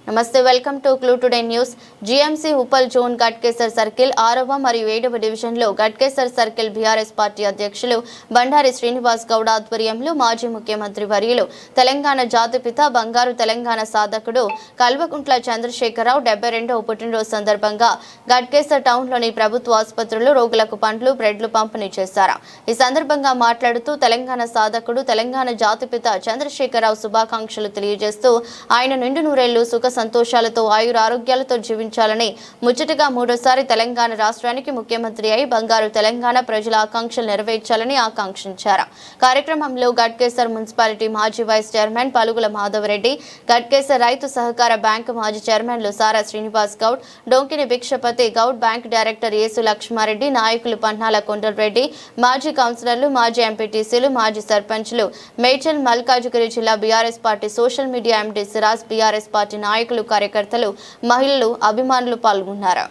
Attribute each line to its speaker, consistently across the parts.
Speaker 1: నమస్తే, welcome to clue today news. GMC Uppal zone Ghatkesar circle 6వ మరియు 7వ డివిజన్లో గట్కేసర్ సర్కిల్ బీఆర్ఎస్ పార్టీ అధ్యక్షులు బండారి శ్రీనివాస్ గౌడ్ ఆధ్వర్యంలో మాజీ ముఖ్యమంత్రి వర్యులు తెలంగాణ జాతిపిత బంగారు తెలంగాణ సాధకుడు కల్వకుంట్ల చంద్రశేఖరరావు 72వ పుట్టినరోజు సందర్భంగా గట్కేసర్ టౌన్లోని ప్రభుత్వ ఆసుపత్రుల్లో రోగులకు పండ్లు బ్రెడ్లు పంపిణీ చేశారు. ఈ సందర్భంగా మాట్లాడుతూ తెలంగాణ సాధకుడు తెలంగాణ జాతిపిత చంద్రశేఖరరావు శుభాకాంక్షలు తెలియజేస్తూ ఆయన నిండు నూరేళ్లు సుఖ సంతోషాలతో ఆయుర ఆరోగ్యాలతో జీవించాలని, ముచ్చటగా మూడోసారి తెలంగాణ రాష్ట్రానికి ముఖ్యమంత్రి అయి బంగారు తెలంగాణ ప్రజల ఆకాంక్షలు నెరవేర్చాలని ఆకాంక్షించారు. కార్యక్రమంలో గట్కేసర్ మున్సిపాలిటీ మాజీ వైస్ చైర్మన్ పలుగుల మాధవరెడ్డి, గట్కేసర్ రైతు సహకార బ్యాంకు మాజీ చైర్మన్లు సారా శ్రీనివాస్ గౌడ్, డొంకిని భిక్షపతి గౌడ్, బ్యాంక్ డైరెక్టర్ యేసు లక్ష్మారెడ్డి, నాయకులు పన్నాల కొండలరెడ్డి, మాజీ కౌన్సిలర్లు, మాజీ ఎంపీటీసీలు, మాజీ సర్పంచ్లు, మేడ్చల్ మల్కాజ్గిరి జిల్లా BRS party social media MD Siraj, BRS party నాయకులు, కార్యకర్తలు, మహిళలు, అభిమానులు పాల్గొన్నారు.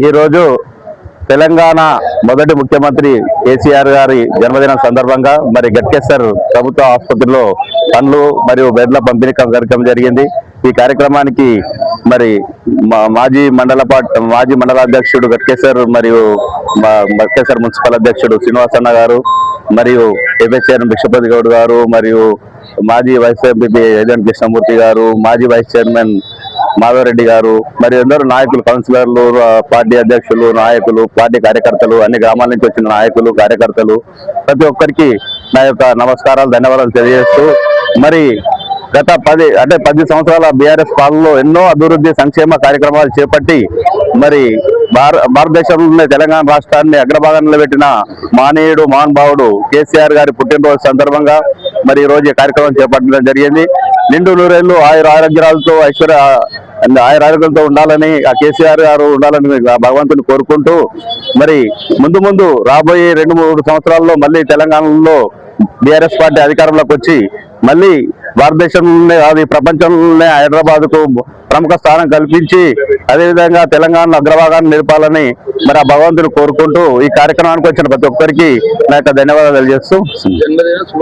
Speaker 2: ఈ రోజు తెలంగాణ మొదటి ముఖ్యమంత్రి కేసీఆర్ గారి జన్మదినం సందర్భంగా మరి గట్కేసర్ ప్రభుత్వ ఆసుపత్రిలో పండ్లు మరియు బెడ్ల పంపిణీ కార్యక్రమం జరిగింది. ఈ కార్యక్రమానికి మరి మాజీ మండలాధ్యక్షుడు గట్కేసర్ మరియు గట్కేసర్ మున్సిపల్ అధ్యక్షుడు శ్రీనివాసన్న గారు మరియు ఏపీ చైర్మన్ భిక్షపతి గౌడ్ గారు మరియు మాజీ వైస్ ఎంపీ ఏజెంట్ కృష్ణమూర్తి గారు, మాజీ వైస్ చైర్మన్ మాధవరెడ్డి గారు మరి అందరూ నాయకులు, కౌన్సిలర్లు, పార్టీ అధ్యక్షులు, నాయకులు, పార్టీ కార్యకర్తలు, అన్ని గ్రామాల నుంచి వచ్చిన నాయకులు, కార్యకర్తలు ప్రతి ఒక్కరికి నా యొక్క నమస్కారాలు, ధన్యవాదాలు తెలియజేస్తూ మరి గత 10 సంవత్సరాల బీఆర్ఎస్ పాలనలో ఎన్నో అభివృద్ధి సంక్షేమ కార్యక్రమాలు చేపట్టి మరి భారతదేశంలోనే తెలంగాణ రాష్ట్రాన్ని అగ్రభాగంలో పెట్టిన మానీయుడు, మహానుభావుడు కేసీఆర్ గారి పుట్టినరోజు సందర్భంగా మరి ఈ రోజు ఈ కార్యక్రమం చేపట్టడం జరిగింది. నిండు నూరేళ్లు ఆయురారోగ్యాలతో ఆయురారోగ్యాలతో ఉండాలని ఆ కేసీఆర్ గారు ఉండాలని భగవంతుని కోరుకుంటూ మరి ముందు రాబోయే 2-3 సంవత్సరాల్లో మళ్ళీ తెలంగాణలో బీఆర్ఎస్ పార్టీ అధికారంలోకి వచ్చి మళ్ళీ భారతదేశంలోనే అది ప్రపంచంలోనే హైదరాబాద్ కు ప్రముఖ స్థానం కల్పించి అదేవిధంగా తెలంగాణ అగ్రభాగాన్ని నిలపాలని మరి ఆ భగవంతుని కోరుకుంటూ ఈ కార్యక్రమానికి వచ్చిన ప్రతి ఒక్కరికి నా యొక్క ధన్యవాదాలు తెలియజేస్తూ